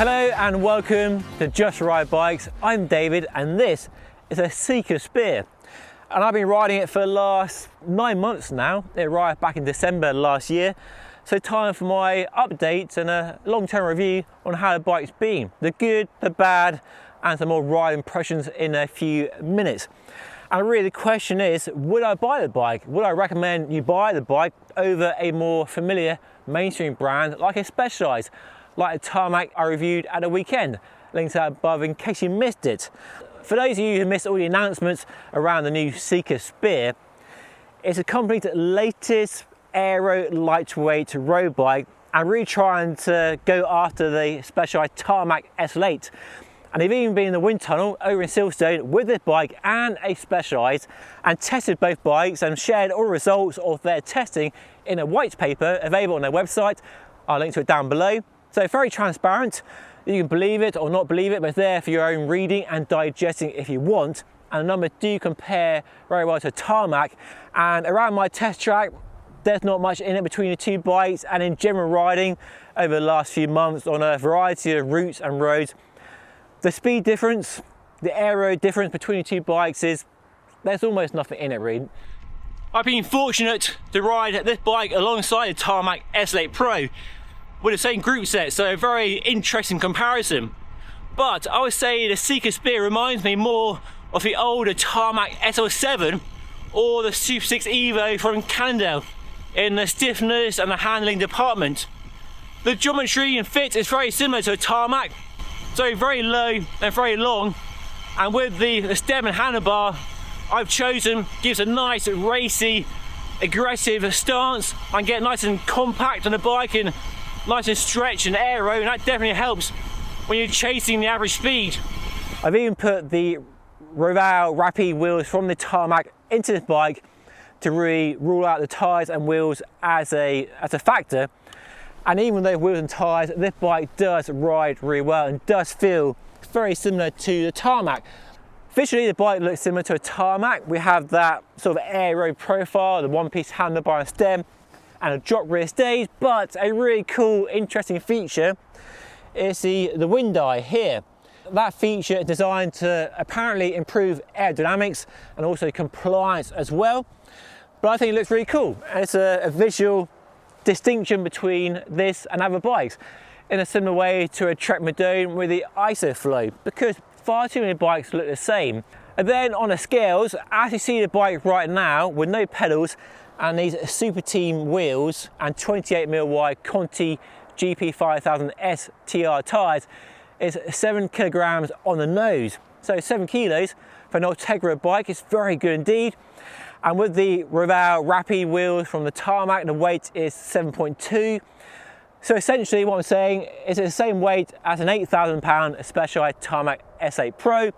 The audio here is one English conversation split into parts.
Hello and welcome to Just Ride Bikes. I'm David and this is a Seka Spear. And I've been riding it for the last 9 months now. It arrived back in December last year. So time for my updates and a long-term review on how the bike's been. The good, the bad, and some more ride impressions in a few minutes. And really the question is, would I buy the bike? Would I recommend you buy the bike over a more familiar mainstream brand like a Specialized, like a Tarmac I reviewed at the weekend? Links out above in case you missed it. For those of you who missed all the announcements around the new Seka Spear, it's a company's latest aero lightweight road bike and really trying to go after the Specialized Tarmac SL9. And they've even been in the wind tunnel over in Silverstone with this bike and a Specialized and tested both bikes and shared all results of their testing in a white paper available on their website. I'll link to it down below. So very transparent. You can believe it or not believe it, but it's there for your own reading and digesting if you want. And the numbers do compare very well to Tarmac. And around my test track, there's not much in it between the two bikes, and in general riding over the last few months on a variety of routes and roads, the speed difference, the aero difference between the two bikes is, there's almost nothing in it really. I've been fortunate to ride this bike alongside the Tarmac SL9 Pro with the same group set, so a very interesting comparison. But I would say the Seka Spear reminds me more of the older Tarmac SL7 or the Super 6 Evo from Cannondale in the stiffness and the handling department. The geometry and fit is very similar to a Tarmac, so very low and very long, and with the stem and handlebar I've chosen gives a nice racy, aggressive stance and get nice and compact on the bike and nice and stretch and aero, and that definitely helps when you're chasing the average speed. I've even put the Roval Rapide wheels from the Tarmac into this bike to really rule out the tyres and wheels as a factor. And even though wheels and tyres, this bike does ride really well and does feel very similar to the Tarmac. Visually the bike looks similar to a Tarmac. We have that sort of aero profile, the one-piece handlebar and stem, and a drop rear stage, but a really cool, interesting feature is the wind eye here. That feature is designed to apparently improve aerodynamics and also compliance as well. But I think it looks really cool, and it's a visual distinction between this and other bikes in a similar way to a Trek Madone with the ISOFlow, because far too many bikes look the same. And then on the scales, as you see the bike right now with no pedals and these Super Team wheels and 28mm wide Conti GP5000S TR tyres, is 7 kilograms on the nose. So 7 kilos for an Ultegra bike is very good indeed. And with the Roval Rapide wheels from the Tarmac, the weight is 7.2. So essentially what I'm saying is it's the same weight as an £8,000 Specialized Tarmac S8 Pro,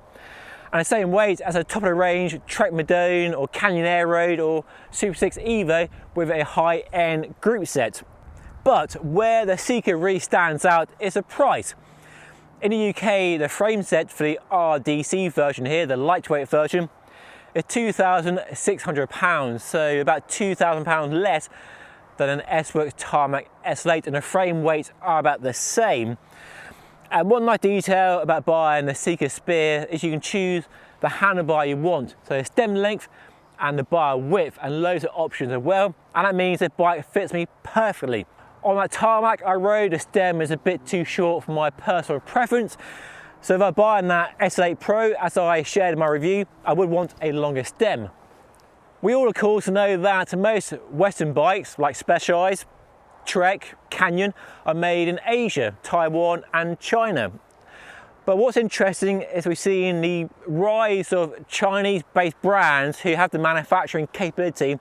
and the same weight as a top of the range Trek Madone or Canyon Air Road or Super 6 Evo with a high-end group set. But where the Seka really stands out is the price. In the UK, the frame set for the RDC version here, the lightweight version, is £2,600, so about £2,000 less than an S-Works Tarmac SL9, and the frame weights are about the same. And one nice detail about buying the Seka Spear is you can choose the handlebar you want, so the stem length and the bar width, and loads of options as well, and that means the bike fits me perfectly. On that Tarmac I rode, the stem is a bit too short for my personal preference, so if I buy that SL8 Pro, as I shared in my review, I would want a longer stem. We all of course know that most Western bikes like Specialized, Trek, Canyon are made in Asia, Taiwan and China. But what's interesting is we're seeing the rise of Chinese-based brands who have the manufacturing capability,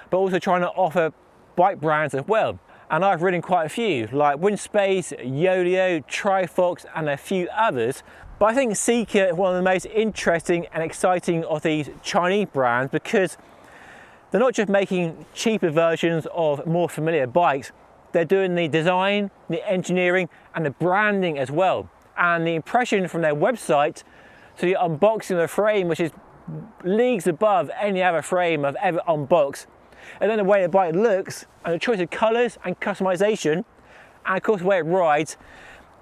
but also trying to offer bike brands as well. And I've ridden quite a few, like Windspace, Yolio, Trifox, and a few others. But I think Seka is one of the most interesting and exciting of these Chinese brands, because they're not just making cheaper versions of more familiar bikes, they're doing the design, the engineering, and the branding as well. And the impression from their website, so the unboxing of the frame, which is leagues above any other frame I've ever unboxed, and then the way the bike looks and the choice of colours and customization, and of course the way it rides,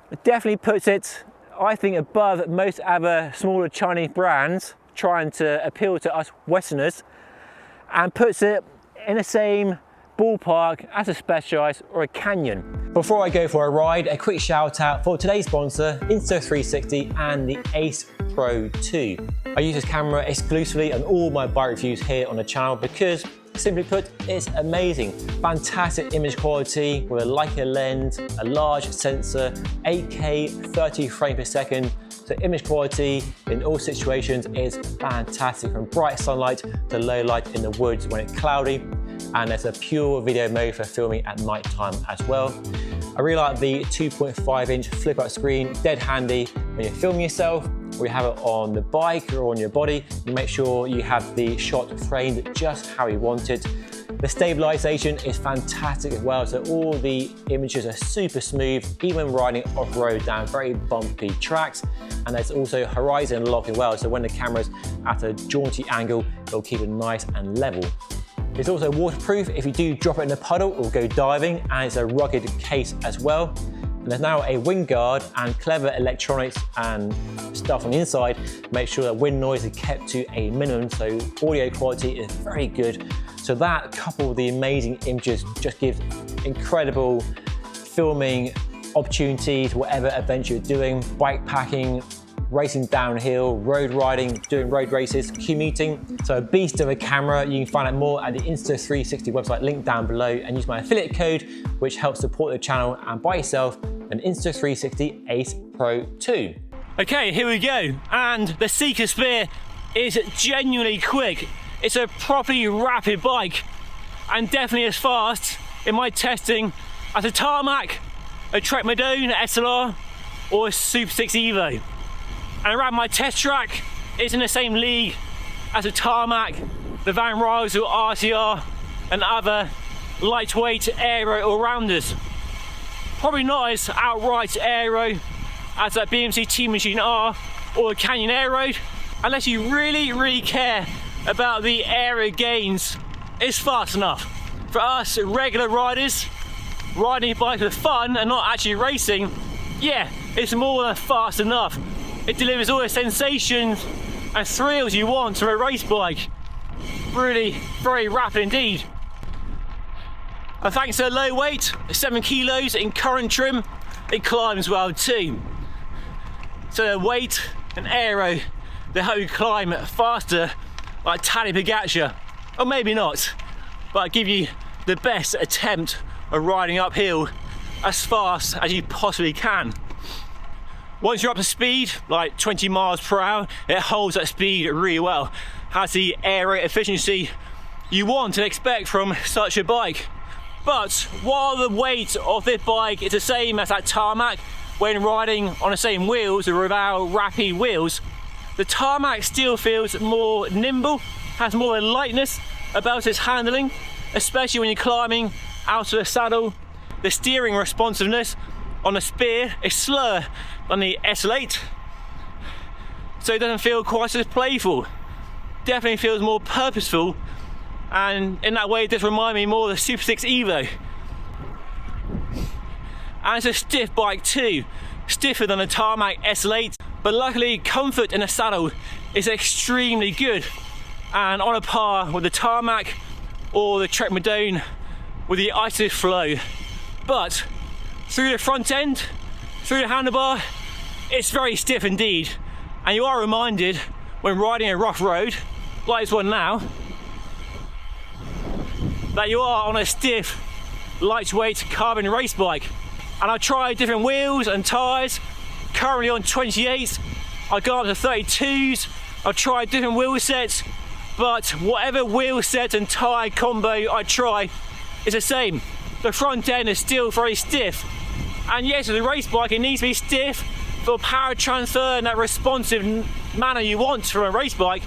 It definitely puts it, I think, above most other smaller Chinese brands trying to appeal to us Westerners, and puts it in the same ballpark as a Specialized or a Canyon. Before I go for a ride, a quick shout out for today's sponsor, Insta360 and the Ace Pro 2. I use this camera exclusively on all my bike reviews here on the channel because, simply put, it's amazing. Fantastic image quality with a Leica lens, a large sensor, 8K 30 frames per second. So image quality in all situations is fantastic, from bright sunlight to low light in the woods when it's cloudy. And there's a pure video mode for filming at night time as well. I really like the 2.5-inch flip-out screen, dead handy when you're filming yourself, or you have it on the bike or on your body. You make sure you have the shot framed just how you want it. The stabilization is fantastic as well, so all the images are super smooth, even when riding off-road down very bumpy tracks. And there's also horizon lock as well, so when the camera's at a jaunty angle, it'll keep it nice and level. It's also waterproof if you do drop it in a puddle or go diving, and it's a rugged case as well. And there's now a wind guard and clever electronics and stuff on the inside to make sure that wind noise is kept to a minimum, so audio quality is very good. So that, coupled with the amazing images, just gives incredible filming opportunities, whatever adventure you're doing, bike packing, racing downhill, road riding, doing road races, commuting. So a beast of a camera. You can find out more at the Insta360 website, linked down below, and use my affiliate code, which helps support the channel, and buy yourself an Insta360 Ace Pro 2. Okay, here we go. And the Seka Spear is genuinely quick. It's a properly rapid bike, and definitely as fast in my testing as a Tarmac, a Trek Madone SLR, or a Super 6 Evo. And around my test track, it's in the same league as a Tarmac, the Van Rysel RTR, and other lightweight aero all-rounders. Probably not as outright aero as that BMC Team Machine R or a Canyon Aero. Unless you really care about the aero gains, it's fast enough. For us regular riders, riding a bike for fun and not actually racing, yeah, it's more than fast enough. It delivers all the sensations and thrills you want from a race bike. Really very rapid indeed. And thanks to the low weight, 7 kilos in current trim, it climbs well too. So the weight and aero, they help you climb faster like Tadej Pogačar. Or maybe not, but I give you the best attempt of riding uphill as fast as you possibly can. Once you're up to speed, like 20 miles per hour, it holds that speed really well. Has the aero efficiency you want and expect from such a bike. But while the weight of this bike is the same as that Tarmac when riding on the same wheels or without rapid wheels, the Tarmac still feels more nimble, has more lightness about its handling, especially when you're climbing out of the saddle. The steering responsiveness on the Spear is slower than the SL8, so it doesn't feel quite as playful. Definitely feels more purposeful, and in that way it does remind me more of the Super 6 Evo. And it's a stiff bike too, stiffer than the Tarmac SL8, but luckily comfort in the saddle is extremely good and on a par with the Tarmac or the Trek Madone with the ISO flow. But through the front end, through the handlebar, it's very stiff indeed, and you are reminded when riding a rough road like this one now that you are on a stiff lightweight carbon race bike. And I tried different wheels and tyres, currently on 28s, I got up to 32s, I've tried different wheel sets, but whatever wheel set and tyre combo I try is the same. The front end is still very stiff. And yes, with a race bike it needs to be stiff for power transfer and that responsive manner you want from a race bike,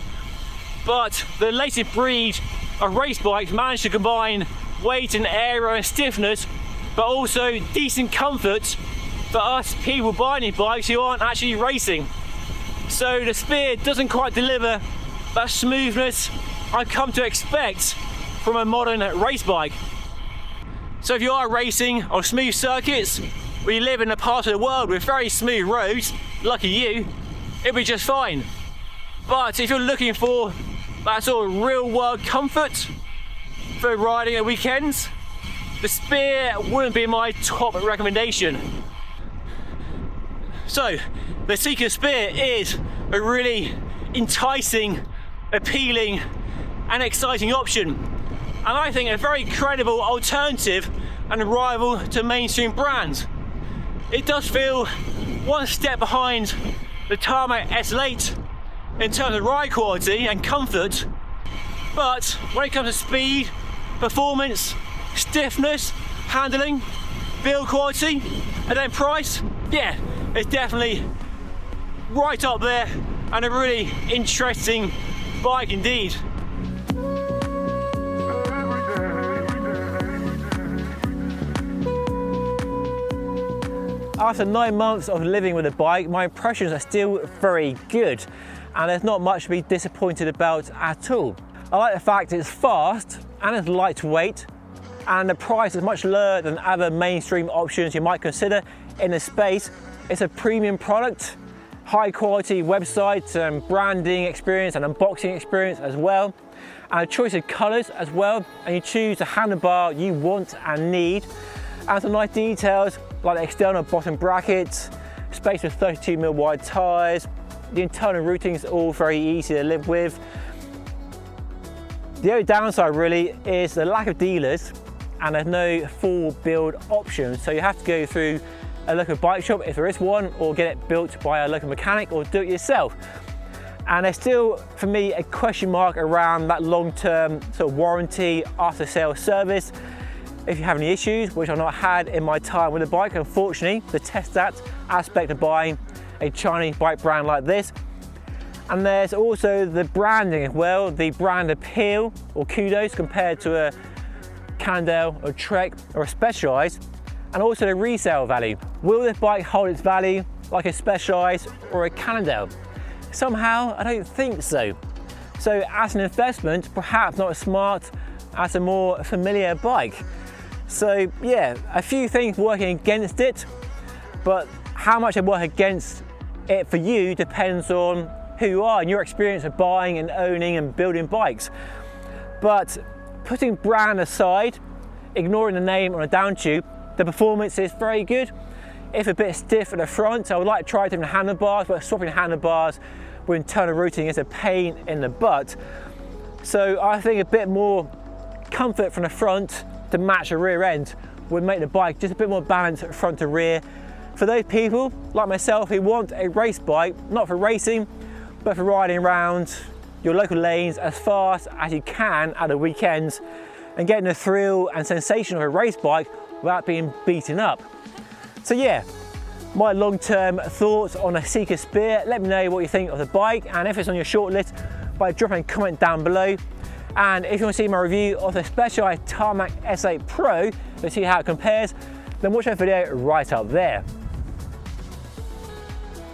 but the latest breed of race bikes manage to combine weight and aero and stiffness, but also decent comfort for us people buying these bikes who aren't actually racing. So the Spear doesn't quite deliver that smoothness I've come to expect from a modern race bike. So if you are racing on smooth circuits we live in a part of the world with very smooth roads, lucky you, it'll be just fine. But if you're looking for that sort of real world comfort for riding at weekends, the Spear wouldn't be my top recommendation. So the Seka Spear is a really enticing, appealing and exciting option, and I think a very credible alternative and a rival to mainstream brands. It does feel one step behind the Tarmac SL9 in terms of ride quality and comfort, but when it comes to speed, performance, stiffness, handling, build quality, and then price, yeah, it's definitely right up there and a really interesting bike indeed. After 9 months of living with a bike, my impressions are still very good, and there's not much to be disappointed about at all. I like the fact it's fast and it's lightweight, and the price is much lower than other mainstream options you might consider in the space. It's a premium product, high quality website and branding experience and unboxing experience as well, and a choice of colours as well, and you choose the handlebar you want and need, and some nice details like the external bottom brackets, space with 32mm wide tyres, the internal routing is all very easy to live with. The only downside really is the lack of dealers, and there's no full build option, so you have to go through a local bike shop if there is one, or get it built by a local mechanic, or do it yourself. And there's still, for me, a question mark around that long-term sort of warranty after sales service. If you have any issues, which I've not had in my time with the bike, unfortunately, to test that aspect of buying a Chinese bike brand like this. And there's also the branding as well, the brand appeal or kudos compared to a Cannondale or Trek or a Specialized, and also the resale value. Will this bike hold its value like a Specialized or a Cannondale? Somehow, I don't think so. So as an investment, perhaps not as smart as a more familiar bike. So yeah, a few things working against it, but how much they work against it for you depends on who you are and your experience of buying and owning and building bikes. But putting brand aside, ignoring the name on a down tube, the performance is very good. If a bit stiff at the front, I would like to try different handlebars, but swapping handlebars with internal routing is a pain in the butt. So I think a bit more comfort from the front to match the rear end would make the bike just a bit more balanced front to rear. For those people like myself who want a race bike, not for racing, but for riding around your local lanes as fast as you can at the weekends and getting the thrill and sensation of a race bike without being beaten up. So yeah, my long-term thoughts on a Seka Spear. Let me know what you think of the bike, and if it's on your shortlist, by dropping a comment down below. And if you want to see my review of the Specialized Tarmac S8 Pro to see how it compares, then watch that video right up there.